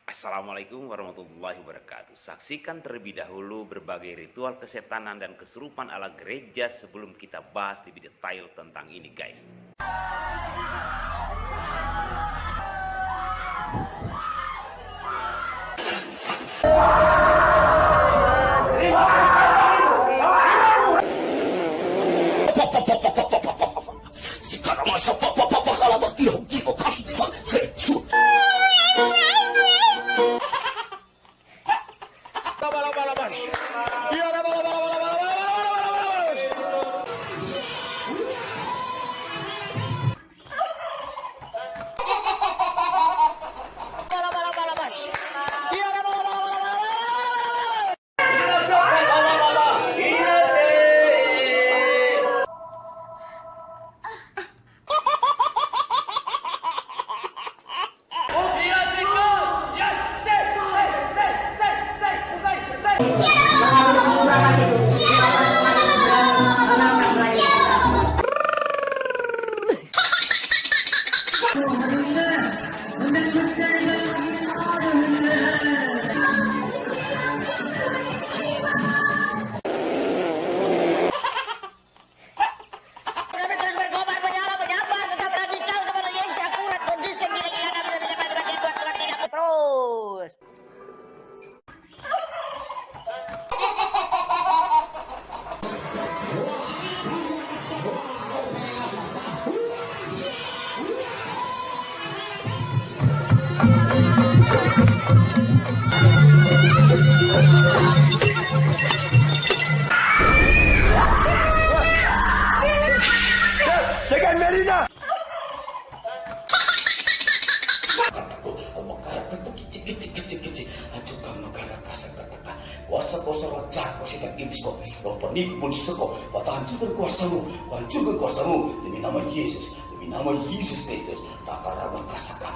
Assalamualaikum warahmatullahi wabarakatuh. Saksikan terlebih dahulu berbagai ritual kesetanan dan kesurupan ala gereja sebelum kita bahas lebih detail tentang ini, guys. Kami terus berkobar, menyabar, tetap radikal kepada Yesus yang akurat, konsisten, gila-gilaan, dan bisa mencapai tujuan buat Tuhan tidak terus. Kuasa-kuasa roh jahat, kuasa dan iblis kau, roh penipu monster kau, hancurkan kuasamu, hancurkan kuasamu demi nama Yesus Kristus. Rakaraba kasaka.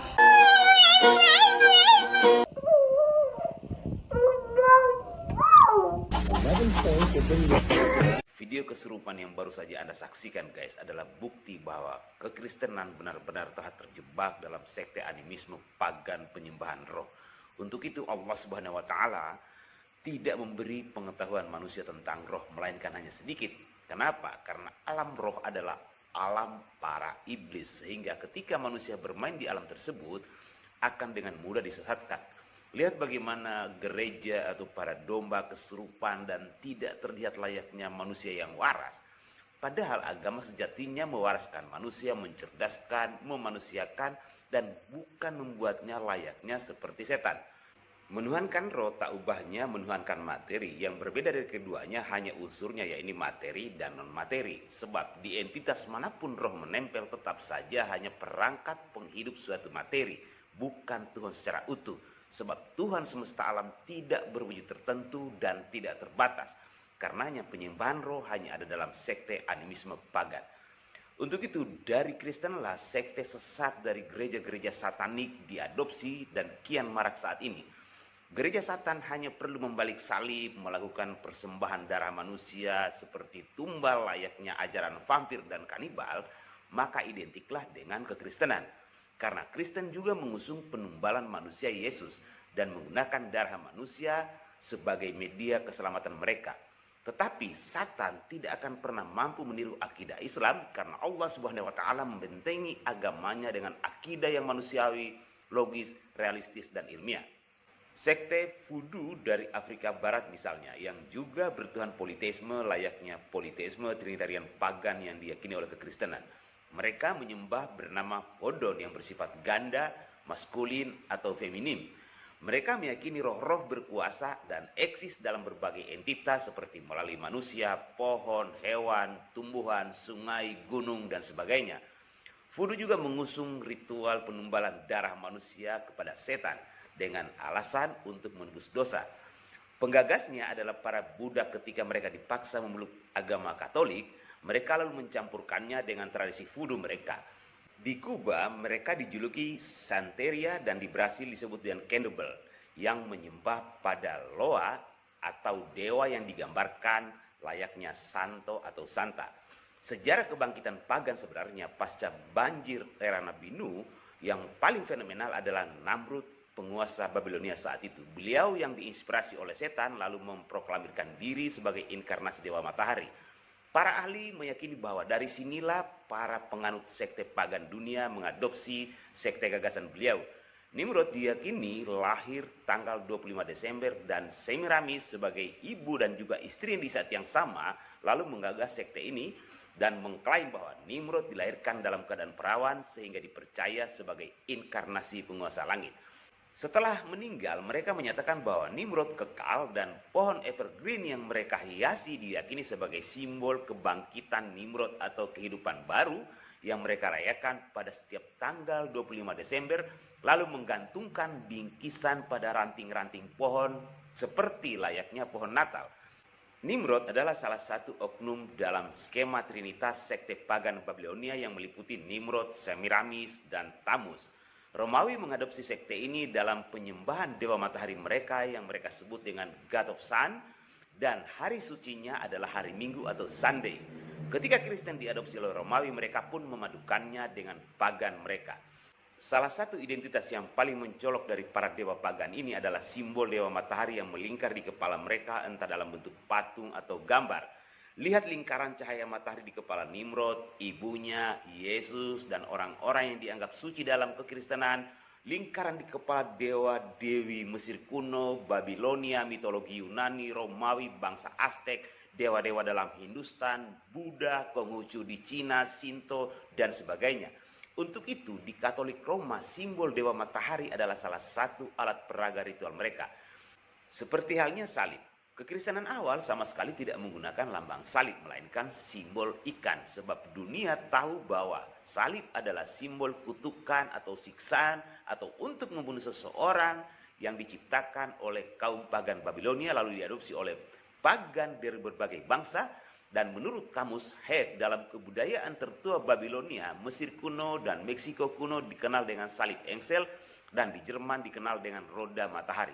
Video kesurupan yang baru saja Anda saksikan, guys, adalah bukti bahwa kekristenan benar-benar telah terjebak dalam sekte animisme pagan penyembahan roh. Untuk itu Allah Subhanahu wa taala tidak memberi pengetahuan manusia tentang roh, melainkan hanya sedikit. Kenapa? Karena alam roh adalah alam para iblis, sehingga ketika manusia bermain di alam tersebut akan dengan mudah disesatkan. Lihat bagaimana gereja atau para domba kesurupan dan tidak terlihat layaknya manusia yang waras. Padahal agama sejatinya mewaraskan manusia, mencerdaskan, memanusiakan, dan bukan membuatnya layaknya seperti setan. Menuhankan roh tak ubahnya menuhankan materi. Yang berbeda dari keduanya hanya unsurnya, yaitu materi dan non-materi. Sebab di entitas manapun roh menempel tetap saja hanya perangkat penghidup suatu materi, bukan Tuhan secara utuh. Sebab Tuhan semesta alam tidak berwujud tertentu dan tidak terbatas. Karenanya penyembahan roh hanya ada dalam sekte animisme pagan. Untuk itu dari Kristenlah sekte sesat dari gereja-gereja satanik diadopsi dan kian marak saat ini. Gereja Satan hanya perlu membalik salib, melakukan persembahan darah manusia seperti tumbal layaknya ajaran vampir dan kanibal, maka identiklah dengan kekristenan. Karena Kristen juga mengusung penumbalan manusia Yesus dan menggunakan darah manusia sebagai media keselamatan mereka. Tetapi Satan tidak akan pernah mampu meniru akidah Islam karena Allah Subhanahu wa taala membentengi agamanya dengan akidah yang manusiawi, logis, realistis dan ilmiah. Sekte Voodoo dari Afrika Barat misalnya, yang juga bertuhan politeisme layaknya politeisme trinitarian pagan yang diyakini oleh kekristenan. Mereka menyembah bernama Vodon yang bersifat ganda, maskulin atau feminim. Mereka meyakini roh-roh berkuasa dan eksis dalam berbagai entitas seperti melalui manusia, pohon, hewan, tumbuhan, sungai, gunung, dan sebagainya. Voodoo juga mengusung ritual penumbalan darah manusia kepada setan dengan alasan untuk menebus dosa. Penggagasnya adalah para budak ketika mereka dipaksa memeluk agama Katolik, mereka lalu mencampurkannya dengan tradisi voodoo mereka. Di Kuba mereka dijuluki Santeria dan di Brasil disebut dengan Candobel yang menyembah pada Loa atau dewa yang digambarkan layaknya Santo atau Santa. Sejarah kebangkitan pagan sebenarnya pasca banjir era Nabi Nuh yang paling fenomenal adalah Namrud penguasa Babilonia saat itu. Beliau yang diinspirasi oleh setan lalu memproklamirkan diri sebagai inkarnasi Dewa Matahari. Para ahli meyakini bahwa dari sinilah para penganut sekte pagan dunia mengadopsi sekte gagasan beliau. Nimrod diyakini lahir tanggal 25 Desember dan Semiramis sebagai ibu dan juga istri di saat yang sama lalu menggagas sekte ini dan mengklaim bahwa Nimrod dilahirkan dalam keadaan perawan sehingga dipercaya sebagai inkarnasi penguasa langit. Setelah meninggal, mereka menyatakan bahwa Nimrod kekal dan pohon evergreen yang mereka hiasi diyakini sebagai simbol kebangkitan Nimrod atau kehidupan baru yang mereka rayakan pada setiap tanggal 25 Desember, lalu menggantungkan bingkisan pada ranting-ranting pohon seperti layaknya pohon Natal. Nimrod adalah salah satu oknum dalam skema trinitas sekte pagan Babilonia yang meliputi Nimrod, Semiramis, dan Tammuz. Romawi mengadopsi sekte ini dalam penyembahan dewa matahari mereka yang mereka sebut dengan God of Sun, dan hari sucinya adalah hari Minggu atau Sunday. Ketika Kristen diadopsi oleh Romawi, mereka pun memadukannya dengan pagan mereka. Salah satu identitas yang paling mencolok dari para dewa pagan ini adalah simbol dewa matahari yang melingkar di kepala mereka entah dalam bentuk patung atau gambar. Lihat lingkaran cahaya matahari di kepala Nimrod, ibunya, Yesus, dan orang-orang yang dianggap suci dalam kekristenan. Lingkaran di kepala dewa-dewi Mesir kuno, Babilonia, mitologi Yunani, Romawi, bangsa Aztek, dewa-dewa dalam Hindustan, Buddha, Konghucu di Cina, Shinto, dan sebagainya. Untuk itu, di Katolik Roma, simbol dewa matahari adalah salah satu alat peraga ritual mereka. Seperti halnya salib. Kekristenan awal sama sekali tidak menggunakan lambang salib, melainkan simbol ikan. Sebab dunia tahu bahwa salib adalah simbol kutukan atau siksaan atau untuk membunuh seseorang yang diciptakan oleh kaum pagan Babilonia lalu diadopsi oleh pagan dari berbagai bangsa. Dan menurut kamus Heath, dalam kebudayaan tertua Babilonia, Mesir kuno dan Meksiko kuno dikenal dengan salib engsel dan di Jerman dikenal dengan roda matahari.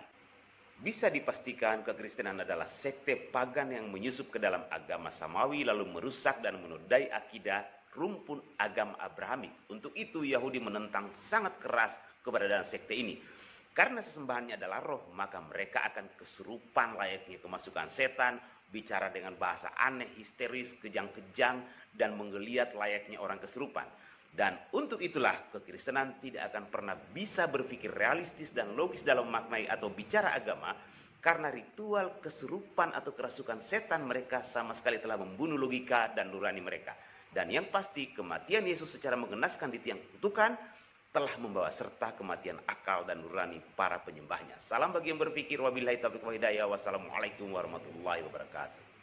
Bisa dipastikan kekristenan adalah sekte pagan yang menyusup ke dalam agama Samawi lalu merusak dan menodai akidah rumpun agama Abrahamik. Untuk itu Yahudi menentang sangat keras keberadaan sekte ini. Karena sesembahannya adalah roh, maka mereka akan kesurupan layaknya kemasukan setan, bicara dengan bahasa aneh, histeris, kejang-kejang, dan menggeliat layaknya orang kesurupan. Dan untuk itulah kekristenan tidak akan pernah bisa berpikir realistis dan logis dalam maknai atau bicara agama, karena ritual kesurupan atau kerasukan setan mereka sama sekali telah membunuh logika dan nurani mereka. Dan yang pasti kematian Yesus secara mengenaskan di tiang kutukan telah membawa serta kematian akal dan nurani para penyembahnya. Salam bagi yang berpikir, wabillahi taufiq wa hidayah, wassalamualaikum warahmatullahi wabarakatuh.